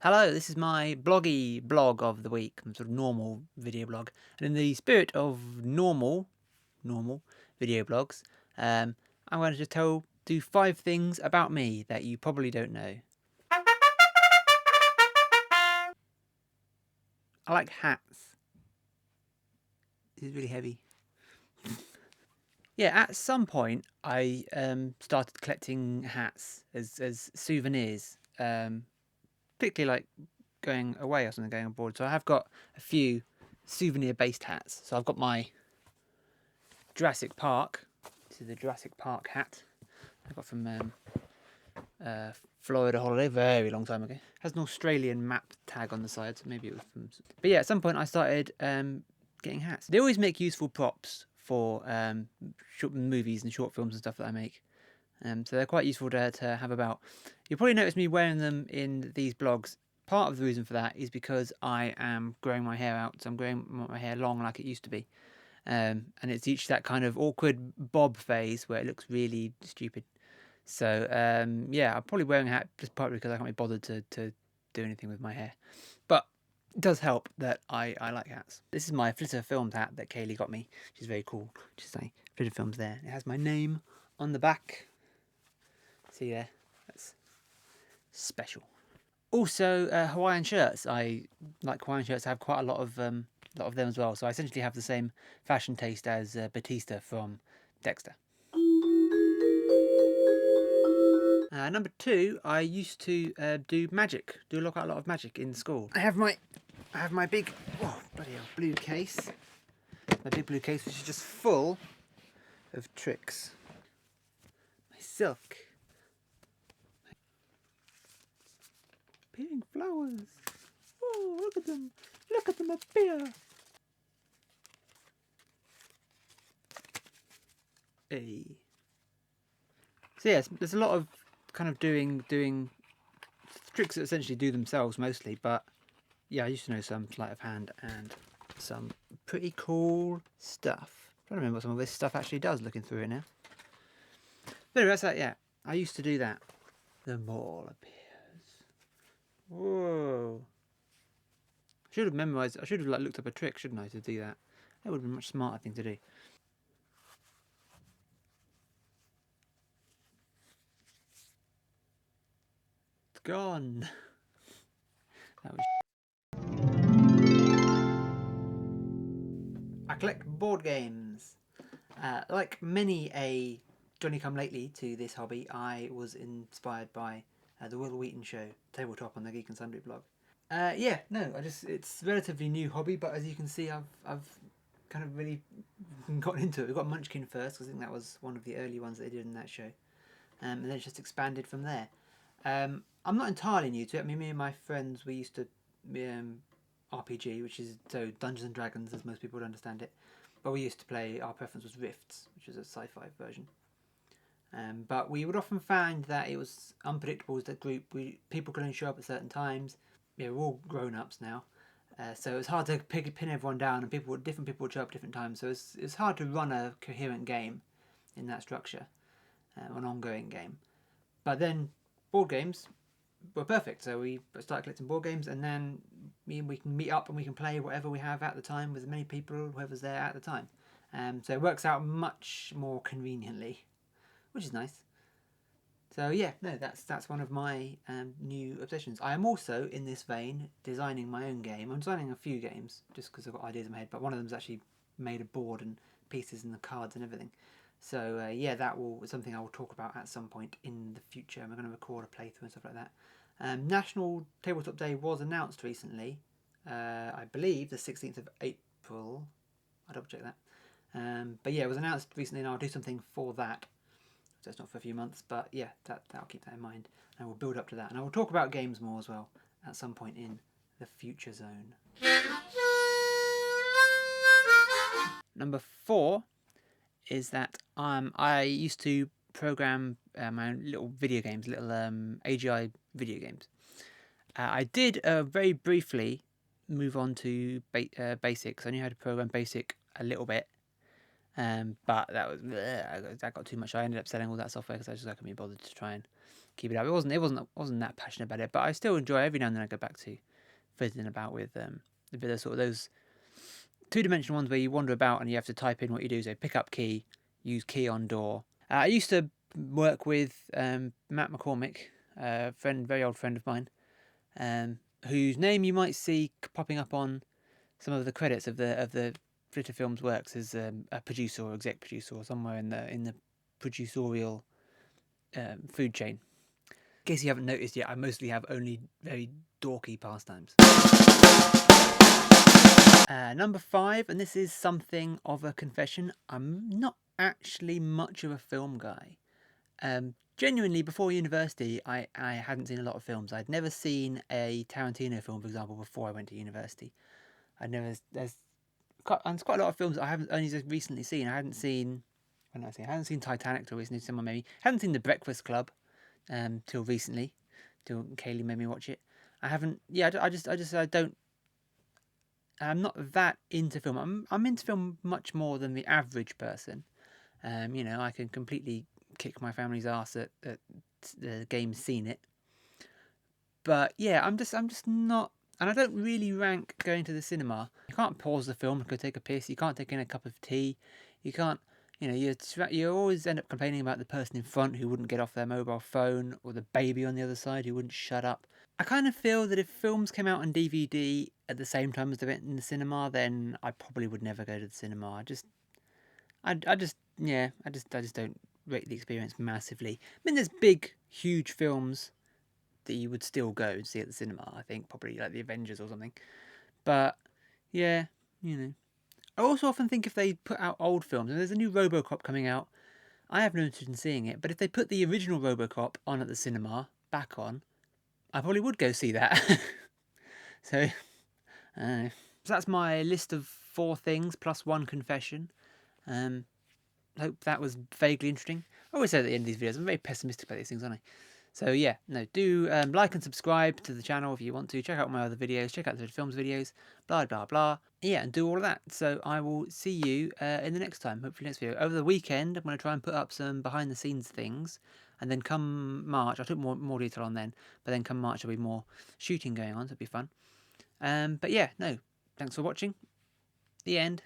Hello, this is my bloggy blog of the week, sort of normal video blog. And in the spirit of normal video blogs, I'm going to just do 5 things about me that you probably don't know. I like hats. This is really heavy. Yeah, at some point I started collecting hats as souvenirs, particularly like going away or something, going abroad. So I have got a few souvenir-based hats. So I've got my Jurassic Park. This is the Jurassic Park hat I got from Florida holiday, very long time ago. It has an Australian map tag on the side, so maybe it was from. But yeah, at some point I started getting hats. They always make useful props for short movies and short films and stuff that I make. So they're quite useful to have about. You'll probably notice me wearing them in these blogs. Part of the reason for that is because I am growing my hair out, so I'm growing my hair long like it used to be. And it's reached that kind of awkward bob phase where it looks really stupid. So yeah, I'm probably wearing a hat just partly because I can't be bothered to do anything with my hair. But it does help that I like hats. This is my Flitter Films hat that Kaylee got me, which is very cool. Just like Flitter Films there. It has my name on the back. See there? That's special. Also, Hawaiian shirts. I like Hawaiian shirts. I have quite a lot of them as well. So I essentially have the same fashion taste as Batista from Dexter. Number 2, I used to do magic. Do quite a lot of magic in school. I have my big bloody hell, blue case. My big blue case, which is just full of tricks. My silk. Pink flowers. Oh, look at them. Look at them up here. Hey. So yes, there's a lot of kind of doing tricks that essentially do themselves mostly, but yeah, I used to know some sleight of hand and some pretty cool stuff. I'm trying to remember what some of this stuff actually does looking through it now. But anyway, that's that, yeah. I used to do that. The mall appears. Whoa. I should have memorized, I should have looked up a trick, shouldn't I, to do that. That would have been a much smarter thing to do. It's gone. That was I collect board games. Like many a Johnny Come Lately to this hobby, I was inspired by the Will Wheaton Show tabletop on the Geek and Sundry blog. Yeah, no, it's a relatively new hobby, but as you can see, I've kind of really gotten into it. We got Munchkin first, because I think that was one of the early ones that they did in that show, and then it's just expanded from there. I'm not entirely new to it. I mean, me and my friends, we used to RPG, which is so Dungeons and Dragons, as most people would understand it. But we used to play. Our preference was Rifts, which is a sci-fi version. But we would often find that it was unpredictable as the group. People could only show up at certain times. Yeah, we're all grown-ups now, so it was hard to pin everyone down, and different people would show up at different times. So it's hard to run a coherent game in that structure, an ongoing game. But then board games were perfect. So we started collecting board games, and then we can meet up and we can play whatever we have at the time with as many people, whoever's there at the time. So it works out much more conveniently, which is nice. So yeah, no, that's one of my new obsessions. I am also, in this vein, designing my own game. I'm designing a few games just because I've got ideas in my head, but one of them's actually made a board and pieces and the cards and everything. So yeah, that is something I will talk about at some point in the future. I'm going to record a playthrough and stuff like that. National Tabletop Day was announced recently. I believe the 16th of April. I'll double check that. But yeah, it was announced recently, and I'll do something for that. So it's not for a few months, but yeah, I'll keep that in mind. And we'll build up to that. And I will talk about games more as well at some point in the future zone. Number 4 is that I used to program my own little video games, little AGI video games. I did very briefly move on to Basic, because I knew how to program Basic a little bit. But that got too much. I ended up selling all that software because I couldn't be bothered to try and keep it up. I wasn't that passionate about it, but I still enjoy every now and then I go back to fiddling about with the sort of those two-dimensional ones where you wander about and you have to type in what you do. So pick up key, use key on door. I used to work with Matt McCormick, a very old friend of mine, whose name you might see popping up on some of the credits of the Flitter Films works as a producer or exec producer or somewhere in the producerial food chain. In case you haven't noticed yet, I mostly have only very dorky pastimes. Number 5, and this is something of a confession. I'm not actually much of a film guy. Genuinely, before university, I hadn't seen a lot of films. I'd never seen a Tarantino film, for example, before I went to university. There's quite a lot of films that I haven't only just recently seen. I hadn't seen Titanic till recently. Someone maybe hadn't seen The Breakfast Club, till recently, till Kaylee made me watch it. I haven't. Yeah, I don't. I'm not that into film. I'm into film much more than the average person. I can completely kick my family's ass at the games seen it. But yeah, I'm just not, and I don't really rank going to the cinema. You can't pause the film and go take a piss. You can't take in a cup of tea. You can't. You always end up complaining about the person in front who wouldn't get off their mobile phone, or the baby on the other side who wouldn't shut up. I kind of feel that if films came out on DVD at the same time as they went in the cinema, then I probably would never go to the cinema. I just don't rate the experience massively. I mean, there's big, huge films that you would still go and see at the cinema. I think probably like the Avengers or something. But yeah, I also often think if they put out old films, and there's a new RoboCop coming out, I have no interest in seeing it. But if they put the original RoboCop on at the cinema, back on, I probably would go see that. So, I don't know. So that's my list of 4 things plus 1 confession. Hope that was vaguely interesting. I always say at the end of these videos, I'm very pessimistic about these things, aren't I? So yeah, no, do like and subscribe to the channel if you want to. Check out my other videos. Check out the films videos. Blah, blah, blah. Yeah, and do all of that. So I will see you in the next time. Hopefully next video. Over the weekend, I'm going to try and put up some behind the scenes things. And then come March, I'll put more detail on then. But then come March, there'll be more shooting going on. So it'll be fun. But yeah, no. Thanks for watching. The end.